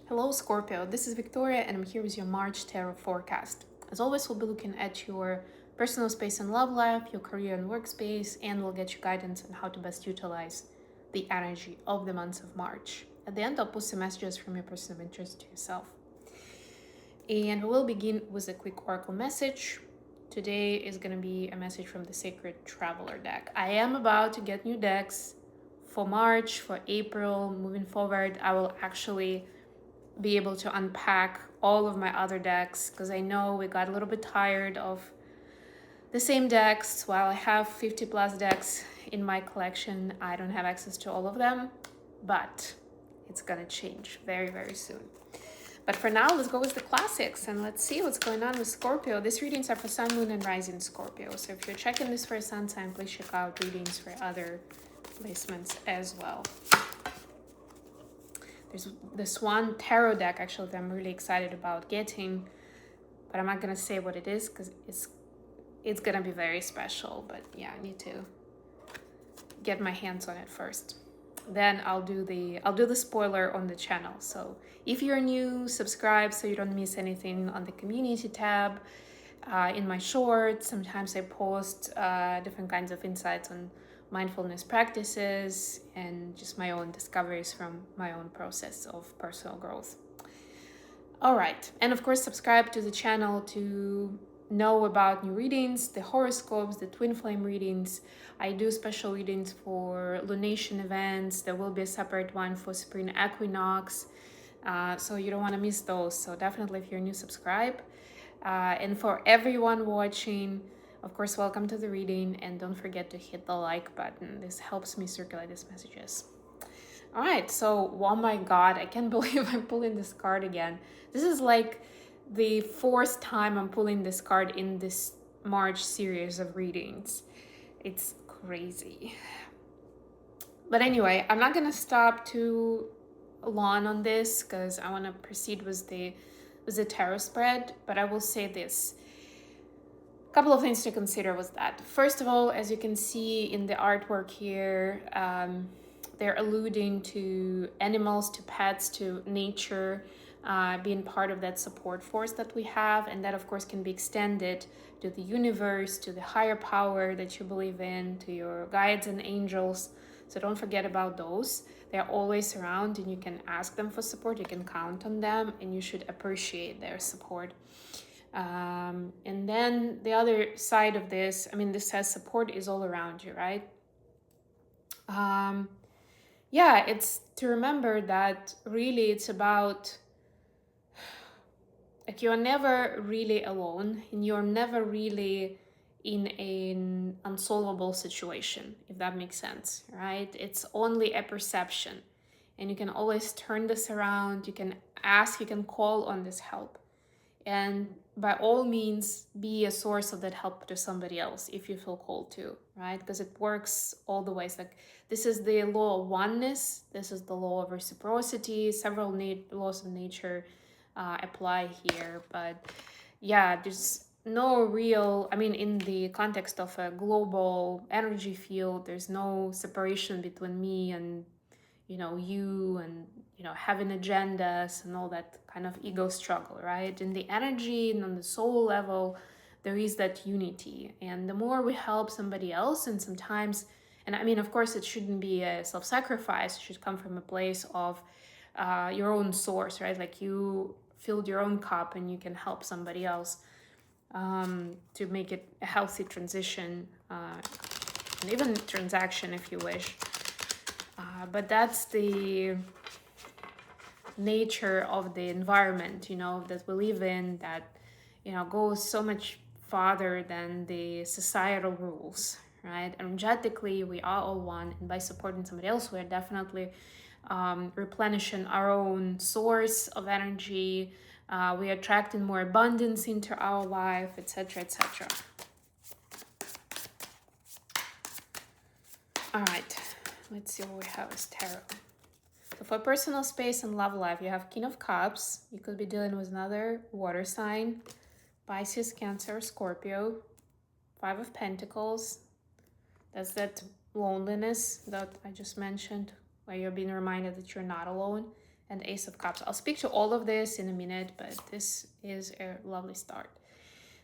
Hello Scorpio, this is Victoria and I'm here with your March Tarot forecast. As always, we'll be looking at your personal space and love life, your career and workspace, and we'll get you guidance on how to best utilize the energy of the month of March. At the end, I'll post some messages from your person of interest to yourself. And we will begin with a quick oracle message. Today is going to be a message from the Sacred Traveler deck. I am about to get new decks for March, for April. Moving forward, I will actually be able to unpack all of my other decks because I know we got a little bit tired of the same decks. While I have 50 plus decks in my collection, I don't have access to all of them, but it's gonna change very, very soon. But for now, let's go with the classics and let's see what's going on with Scorpio. These readings are for Sun, Moon, and Rising Scorpio. So if you're checking this for a Sun sign, please check out readings for other placements as well. There's this one tarot deck actually that I'm really excited about getting, but I'm not gonna say what it is because it's gonna be very special. But yeah, I need to get my hands on it first. Then I'll do the spoiler on the channel. So if you're new, subscribe so you don't miss anything on the community tab. In my shorts, sometimes I post different kinds of insights on mindfulness practices and just my own discoveries from my own process of personal growth. All right, and of course subscribe to the channel to know about new readings, the horoscopes, the twin flame readings. I do special readings for lunation events. There will be a separate one for spring equinox, so you don't want to miss those. So definitely, if you're new, subscribe. And for everyone watching, of course, welcome to the reading, and don't forget to hit the like button. This helps me circulate these messages. All right, so oh my god, I can't believe I'm pulling this card again. This is like the fourth time I'm pulling this card in this March series of readings. It's crazy. But anyway, I'm not gonna stop too long on this because I want to proceed with the tarot spread, but I will say this. A couple of things to consider with that. First of all, as you can see in the artwork here, they're alluding to animals, to pets, to nature, being part of that support force that we have, and that of course can be extended to the universe, to the higher power that you believe in, to your guides and angels. So don't forget about those. They're always around and you can ask them for support, you can count on them, and you should appreciate their support. And then the other side of this, I mean, this says support is all around you, right? Yeah, it's to remember that really it's about, like, you're never really alone and you're never really in an unsolvable situation, if that makes sense, right? It's only a perception and you can always turn this around. You can ask, you can call on this help, and by all means be a source of that help to somebody else if you feel called to, right? Because it works all the ways. Like, this is the law of oneness, this is the law of reciprocity. Several laws of nature apply here, but yeah, there's no real, I mean, in the context of a global energy field, there's no separation between me and you and having agendas and all that kind of ego struggle, right? In the energy and on the soul level, there is that unity, and the more we help somebody else, and sometimes, and I mean, of course, it shouldn't be a self-sacrifice. It should come from a place of your own source, right? Like, you filled your own cup and you can help somebody else to make it a healthy transition, and even transaction if you wish. But that's the nature of the environment, that we live in, that, goes so much farther than the societal rules, right? Energetically, we are all one, and by supporting somebody else, we're definitely replenishing our own source of energy. We attracting more abundance into our life, etc., etc. All right, let's see what we have as tarot. So for personal space and love life, you have King of Cups. You could be dealing with another water sign, Pisces, Cancer, Scorpio. Five of Pentacles. That's that loneliness that I just mentioned, where you're being reminded that you're not alone. and Ace of Cups. I'll speak to all of this in a minute, but this is a lovely start.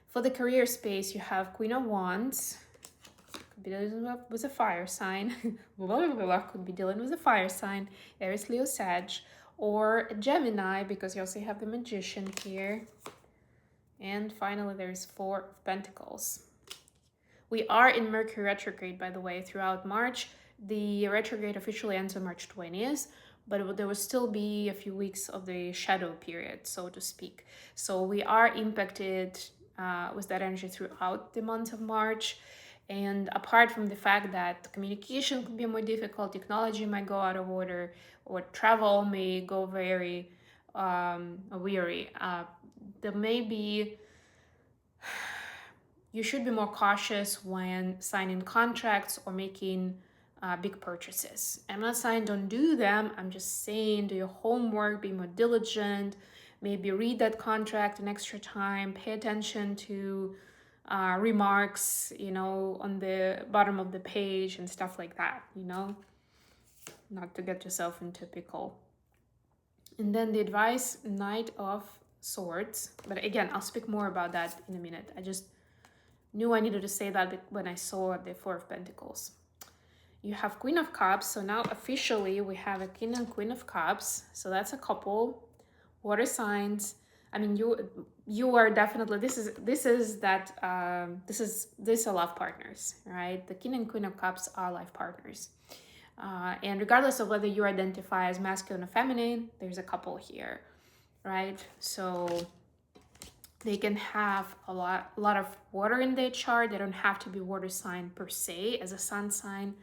For the career space, you have Queen of Wands. Could be dealing with a fire sign. Could be dealing with a fire sign. Aries, Leo, Sag. Or a Gemini, because you also have the Magician here. And finally, there's Four of Pentacles. We are in Mercury retrograde, by the way, throughout March. The retrograde officially ends on March 20th, but there will still be a few weeks of the shadow period, so to speak. So we are impacted with that energy throughout the month of March. And apart from the fact that communication could be more difficult, technology might go out of order, or travel may go very weary, there may be... You should be more cautious when signing contracts or making big purchases. I'm not saying don't do them. I'm just saying do your homework, be more diligent, maybe read that contract an extra time, pay attention to remarks, on the bottom of the page and stuff like that, not to get yourself into a pickle. And then the advice, Knight of Swords. But again, I'll speak more about that in a minute. I just knew I needed to say that when I saw the Four of Pentacles. You have Queen of Cups. So now officially we have a King and Queen of Cups. So that's a couple. Water signs. I mean, you are definitely, these are love partners, right? The King and Queen of Cups are life partners. And regardless of whether you identify as masculine or feminine, there's a couple here, right? So they can have a lot of water in their chart. They don't have to be water sign per se as a sun sign,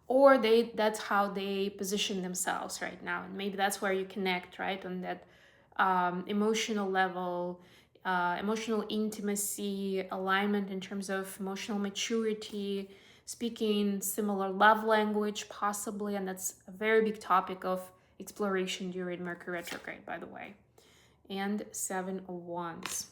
or that's how they position themselves right now. And maybe that's where you connect, right? On that emotional level, emotional intimacy, alignment in terms of emotional maturity, speaking similar love language possibly. And that's a very big topic of exploration during Mercury retrograde, by the way. And Seven of Wands.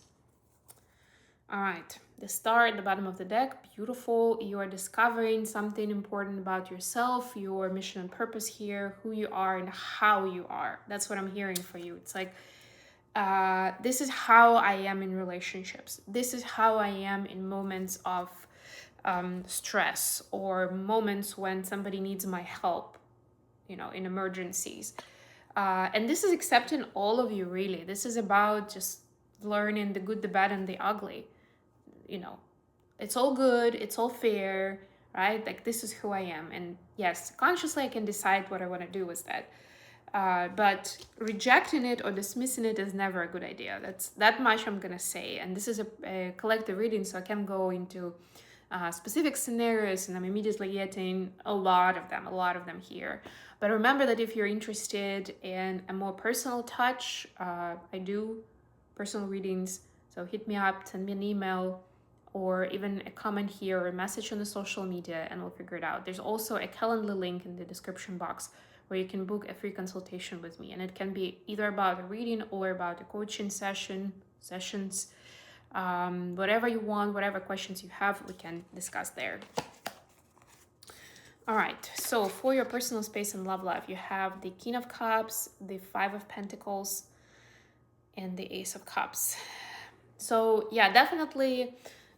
All right, the star at the bottom of the deck, beautiful. You are discovering something important about yourself, your mission and purpose here, who you are and how you are. That's what I'm hearing for you. It's like, this is how I am in relationships. This is how I am in moments of stress, or moments when somebody needs my help, in emergencies. And this is accepting all of you, really. This is about just learning the good, the bad, and the ugly. It's all good, it's all fair, right? Like, this is who I am. And yes, consciously I can decide what I want to do with that. But rejecting it or dismissing it is never a good idea. That's that much I'm gonna say. And this is a collective reading, so I can go into specific scenarios, and I'm immediately getting a lot of them here. But remember that if you're interested in a more personal touch, I do personal readings. So hit me up, send me an email, or even a comment here or a message on the social media, and we'll figure it out. There's also a Calendly link in the description box where you can book a free consultation with me. And it can be either about a reading or about a coaching sessions, whatever you want, whatever questions you have, we can discuss there. All right, so for your personal space and love life, you have the King of Cups, the Five of Pentacles, and the Ace of Cups. So yeah, definitely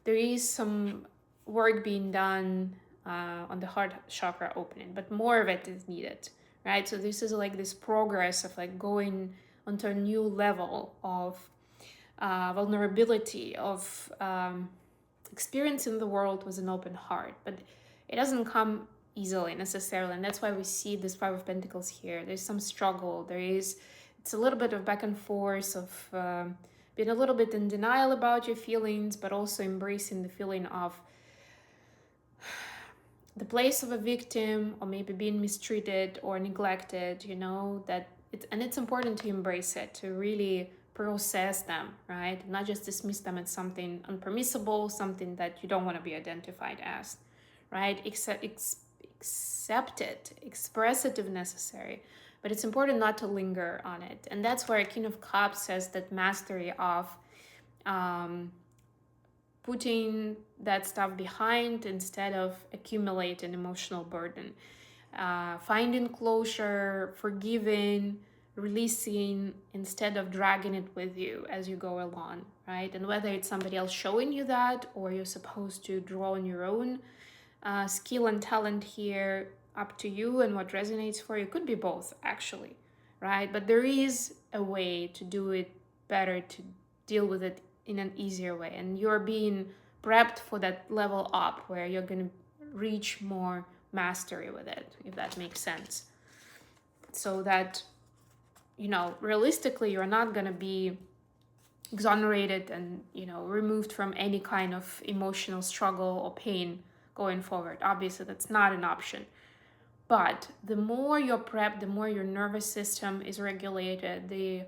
there is some work being done on the heart chakra opening, but more of it is needed, right? So this is like this progress of like going onto a new level of vulnerability, of experiencing the world with an open heart. But it doesn't come easily necessarily, and that's why we see this Five of Pentacles here. There's some struggle. It's a little bit of back and forth of being a little bit in denial about your feelings, but also embracing the feeling of the place of a victim, or maybe being mistreated or neglected, it's important to embrace it, to really process them, right? Not just dismiss them as something unpermissible, something that you don't want to be identified as, right? Accept it, express it if necessary, but it's important not to linger on it. And that's where King of Cups says that mastery of putting that stuff behind instead of accumulating emotional burden, finding closure, forgiving, releasing instead of dragging it with you as you go along, right? And whether it's somebody else showing you that, or you're supposed to draw on your own skill and talent here, up to you and what resonates for you. Could be both, actually, right? But there is a way to do it better, to deal with it in an easier way. And you're being prepped for that level up where you're going to reach more mastery with it, if that makes sense. So that, realistically, you're not going to be exonerated and, removed from any kind of emotional struggle or pain going forward. Obviously, that's not an option. But the more you're prepped, the more your nervous system is regulated, the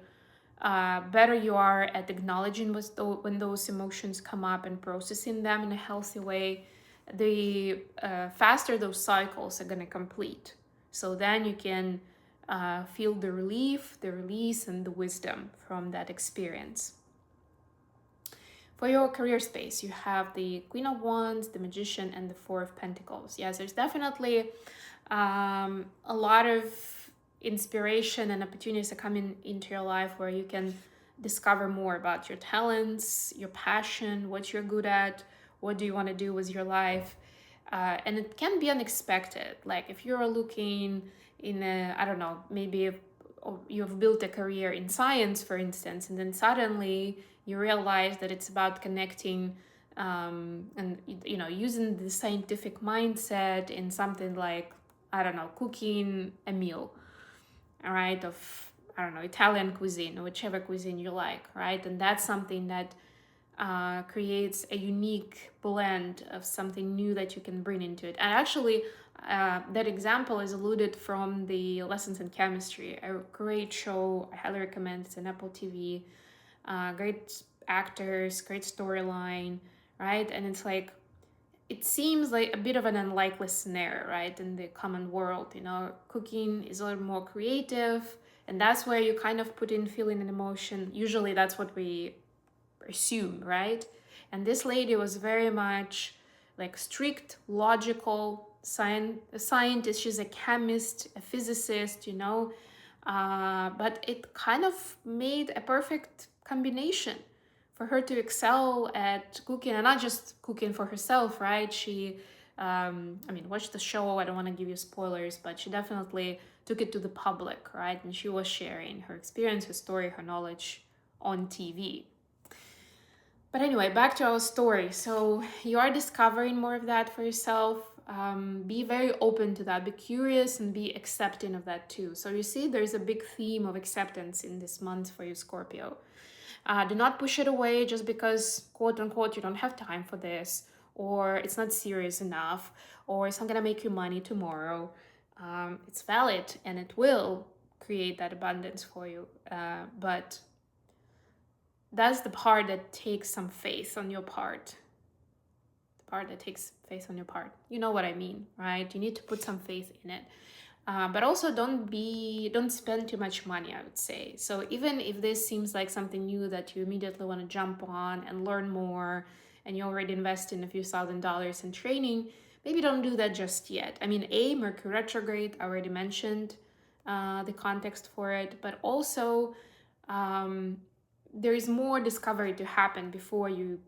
better you are at acknowledging when those emotions come up and processing them in a healthy way, the faster those cycles are going to complete. So then you can feel the relief, the release, and the wisdom from that experience. For your career space, you have the Queen of Wands, the Magician, and the Four of Pentacles. Yes, there's definitely a lot of inspiration and opportunities are coming into your life where you can discover more about your talents, your passion, what you're good at, what do you want to do with your life. And it can be unexpected. Like if you're looking in a, I don't know, maybe you've built a career in science, for instance, and then suddenly you realize that it's about connecting and using the scientific mindset in something like, I don't know, cooking a meal, all right, of, I don't know, Italian cuisine or whichever cuisine you like, right? And that's something that creates a unique blend of something new that you can bring into it. And actually, that example is alluded from the Lessons in Chemistry, a great show. I highly recommend. It's on Apple TV. Great actors, great storyline, right? And it's like, it seems like a bit of an unlikely scenario, right? In the common world, cooking is a little more creative, and that's where you kind of put in feeling and emotion. Usually that's what we assume, right? And this lady was very much like strict, logical, a scientist. She's a chemist, a physicist, but it kind of made a perfect combination for her to excel at cooking, and not just cooking for herself, right? She, watch the show. I don't want to give you spoilers, but she definitely took it to the public, right? And she was sharing her experience, her story, her knowledge on TV. But anyway, back to our story. So you are discovering more of that for yourself. Be very open to that. Be curious and be accepting of that too. So you see, there's a big theme of acceptance in this month for you, Scorpio. Do not push it away just because, quote unquote, you don't have time for this, or it's not serious enough, or it's not going to make you money tomorrow. It's valid and it will create that abundance for you. But that's the part that takes some faith on your part. The part that takes faith on your part. You know what I mean, right? You need to put some faith in it. But also don't spend too much money, I would say. So even if this seems like something new that you immediately want to jump on and learn more, and you already invest in a few $1,000s in training, maybe don't do that just yet. Mercury retrograde, I already mentioned the context for it, but also there is more discovery to happen before you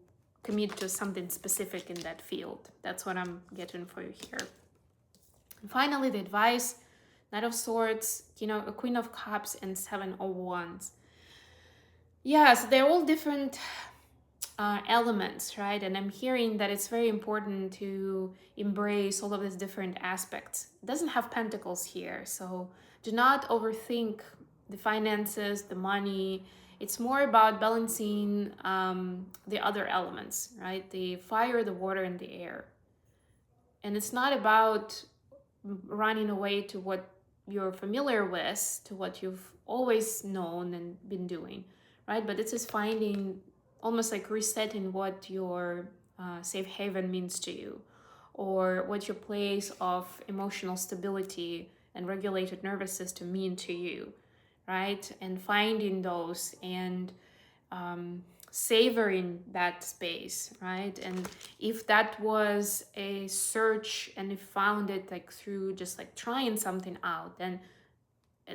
commit to something specific in that field. That's what I'm getting for you here. And finally, the advice, Knight of Swords, a Queen of Cups, and Seven of Wands. Yes, they're all different elements, right? And I'm hearing that it's very important to embrace all of these different aspects. It doesn't have pentacles here, so do not overthink the finances, the money. It's more about balancing the other elements, right? The fire, the water, and the air. And it's not about running away to what you're familiar with, to what you've always known and been doing, right? But this is finding, almost like resetting what your safe haven means to you, or what your place of emotional stability and regulated nervous system mean to you, right? And finding those and savoring that space, right? And if that was a search and you found it like through just like trying something out, then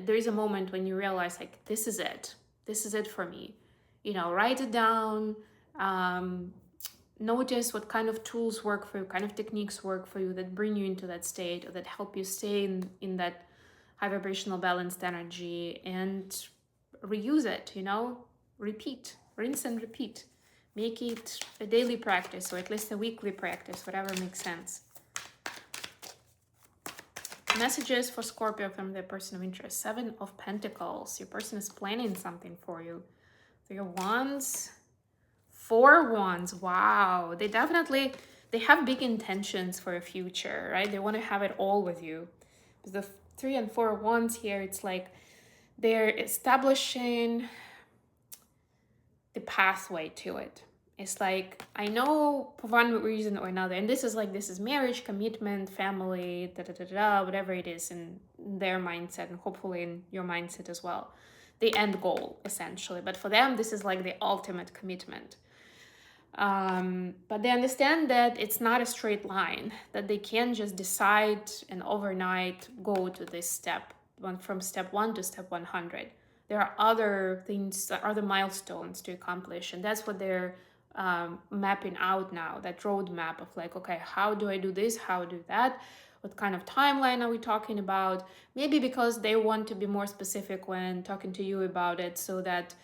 there is a moment when you realize, like, this is it for me. You know, write it down. Notice what kind of tools work for you, kind of techniques work for you that bring you into that state, or that help you stay in that high vibrational balanced energy, and reuse it, you know, repeat, rinse and repeat. Make it a daily practice, or at least a weekly practice, whatever makes sense. Messages for Scorpio from their person of interest. 7 of Pentacles. Your person is planning something for you. 3 of Wands. 4 Wands. Wow. They have big intentions for a future, right? They want to have it all with you. The 3 and 4 Wands here, it's like they're establishing the pathway to it. It's like, I know for one reason or another, and this is marriage, commitment, family, whatever it is in their mindset, and hopefully in your mindset as well. The end goal, essentially. But for them, this is like the ultimate commitment. But they understand that it's not a straight line, that they can't just decide and overnight go to this step, from step 1 to step 100. There are other things, other milestones to accomplish, and that's what they're mapping out now, that roadmap of like, okay, how do I do this? How do that? What kind of timeline are we talking about? Maybe because they want to be more specific when talking to you about it, so that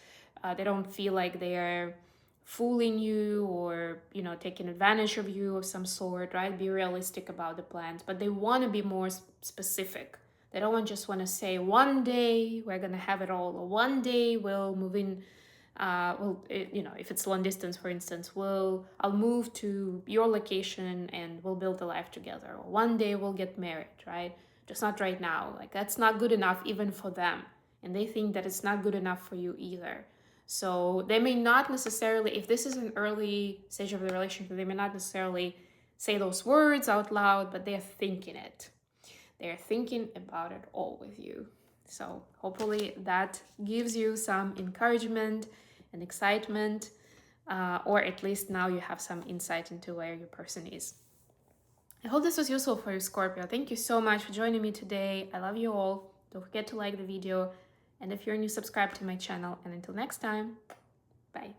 they don't feel like they're fooling you or, you know, taking advantage of you of some sort, right? Be realistic about the plans, but they want to be more specific. They don't just want to say, one day we're going to have it all, or one day we'll move in. If it's long distance, for instance, I'll move to your location and we'll build a life together. Or one day we'll get married, right? Just not right now. Like, that's not good enough even for them. And they think that it's not good enough for you either. So they may not necessarily, if this is an early stage of the relationship, they may not necessarily say those words out loud, but they're thinking it. They're thinking about it all with you. So hopefully that gives you some encouragement and excitement, or at least now you have some insight into where your person is. I hope this was useful for you, Scorpio. Thank you so much for joining me today. I love you all. Don't forget to like the video. And if you're new, subscribe to my channel. And until next time, bye.